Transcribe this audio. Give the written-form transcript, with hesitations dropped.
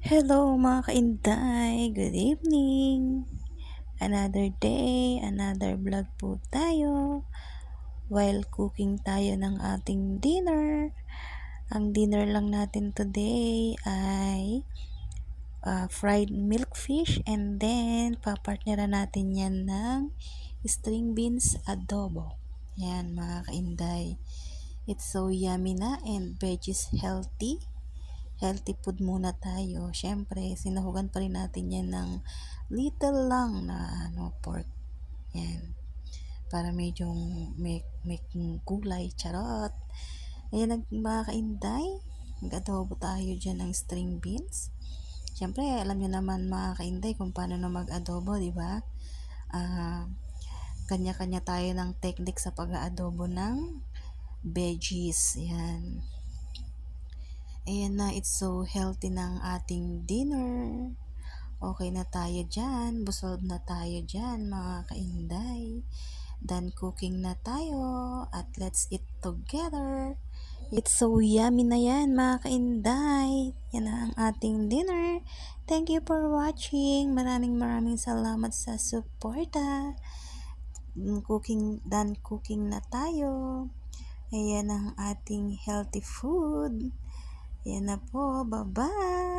Hello mga kainday, good evening. Another day, another vlog po tayo. While cooking tayo ng ating dinner. Ang dinner lang natin today ay fried milk fish, and then papartneran natin yan ng string beans adobo. Yan mga kainday. It's so yummy na and veggies healthy food muna tayo. Syempre, sinahugan pa rin natin yan ng little lang na pork. Yan. Para medyo may kulay. Charot. Ayan, mga kainday. Nag-adobo tayo dyan ng string beans. Syempre, alam nyo naman mga kainday kung paano na mag-adobo, di ba? Kanya-kanya tayo ng technique sa pag-adobo ng veggies. Yan. Ayan na, it's so healthy ng ating dinner. Okay na tayo dyan. Busog na tayo dyan, mga kainday. Done cooking na tayo. At let's eat together. It's so yummy na yan, mga kainday. Yan na ang ating dinner. Thank you for watching. Maraming salamat sa suporta. Done cooking na tayo. Ayan ang ating healthy food. Yan na po. Bye-bye!